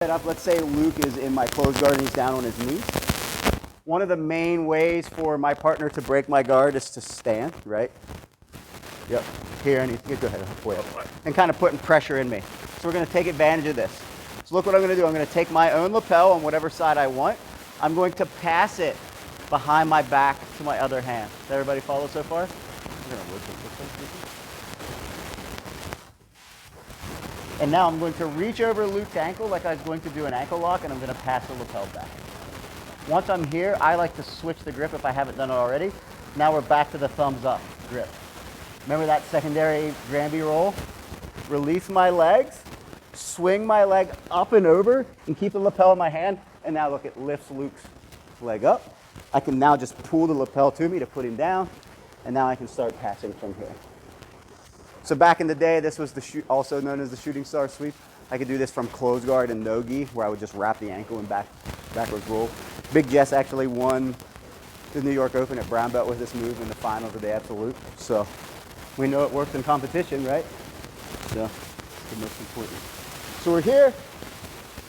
set up, let's say Luke is in my closed guard and he's down on his knees. One of the main ways for my partner to break my guard is to stand, right? Yep, here, and he's, go ahead, way up, and kind of putting pressure in me. So we're gonna take advantage of this. So look what I'm gonna do. I'm gonna take my own lapel on whatever side I want. I'm going to pass it behind my back to my other hand. Does everybody follow so far? And now I'm going to reach over Luke's ankle like I was going to do an ankle lock, and I'm going to pass the lapel back. Once I'm here, I like to switch the grip if I haven't done it already. Now we're back to the thumbs up grip. Remember that secondary Granby roll? Release my legs, swing my leg up and over, and keep the lapel in my hand. And now look, it lifts Luke's leg up. I can now just pull the lapel to me to put him down, and now I can start passing from here. So back in the day, this was also known as the shooting star sweep. I could do this from closed guard and no-gi, where I would just wrap the ankle and backwards roll. Big Jess actually won the New York Open at brown belt with this move in the finals of the absolute. So we know it works in competition, right? So it's the most important. So we're here.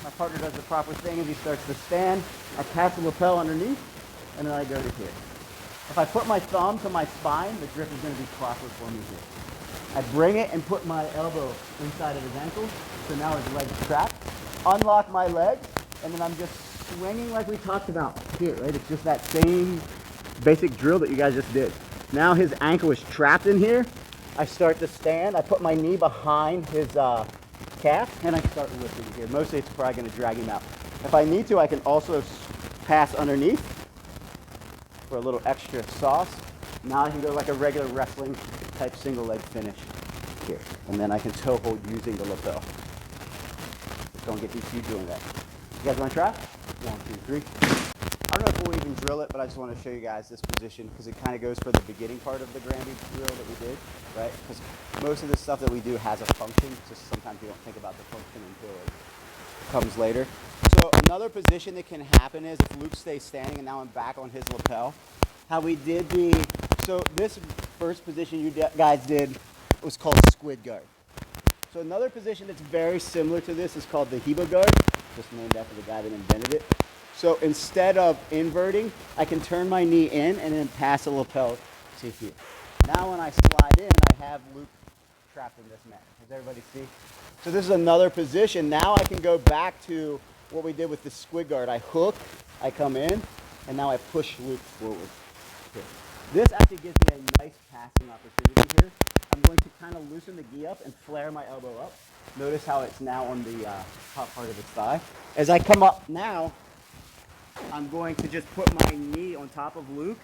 My partner does the proper thing as he starts to stand. I pass the lapel underneath, and then I go to here. If I put my thumb to my spine, the grip is going to be proper for me here. I bring it and put my elbow inside of his ankle, so now his leg's trapped. Unlock my legs, and then I'm just swinging like we talked about here, right? It's just that same basic drill that you guys just did. Now his ankle is trapped in here. I start to stand. I put my knee behind his calf, and I start lifting here. Mostly it's probably going to drag him out. If I need to, I can also pass underneath for a little extra sauce. Now I can go like a regular wrestling type single leg finish here. And then I can toe hold using the lapel. Just don't get DQ doing that. You guys want to try? 1, 2, 3. I don't know if we'll even drill it, but I just want to show you guys this position because it kind of goes for the beginning part of the Granby drill that we did, right? Because most of the stuff that we do has a function, just sometimes you don't think about the function until it comes later. So another position that can happen is if Luke stays standing and now I'm back on his lapel, how we did so this first position you guys did was called squid guard. So another position that's very similar to this is called the guard-riba guard, just named after the guy that invented it. So instead of inverting, I can turn my knee in and then pass the lapel to here. Now when I slide in, I have Luke trapped in this manner. Does everybody see? So this is another position. Now I can go back to what we did with the squid guard. I hook, I come in, and now I push Luke forward. Here. This actually gives me a nice passing opportunity here. I'm going to kind of loosen the gi up and flare my elbow up. Notice how it's now on the top part of the thigh. As I come up now, I'm going to just put my knee on top of Luke,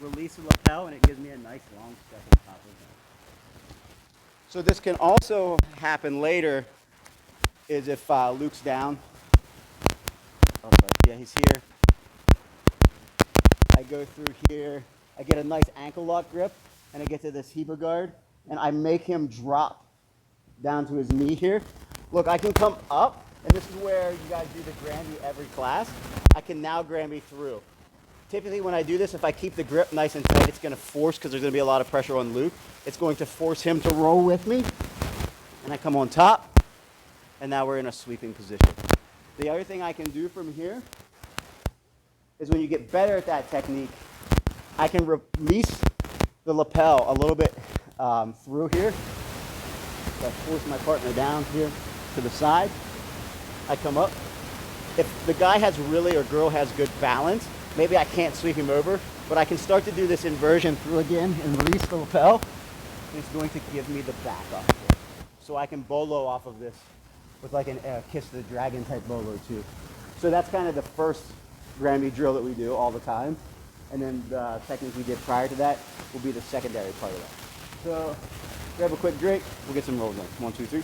release the lapel, and it gives me a nice long step on top of him. So this can also happen later is if Luke's down. Oh, sorry. Yeah, he's here. I go through here. I get a nice ankle lock grip, and I get to this guard-riba guard, and I make him drop down to his knee here. Look, I can come up, and this is where you guys do the Granby every class. I can now Granby through. Typically when I do this, if I keep the grip nice and tight, it's going to force, because there's going to be a lot of pressure on Luke, it's going to force him to roll with me, and I come on top, and now we're in a sweeping position. The other thing I can do from here is when you get better at that technique, I can release the lapel a little bit through here. So I force my partner down here to the side. I come up. If the guy has really, or girl has good balance, maybe I can't sweep him over, but I can start to do this inversion through again and release the lapel, and it's going to give me the back off here. So I can bolo off of this with like a Kiss the Dragon type bolo too. So that's kind of the first Granby drill that we do all the time. And then the technique we did prior to that will be the secondary part of that. So grab a quick drink, we'll get some rolls in. 1, 2, 3.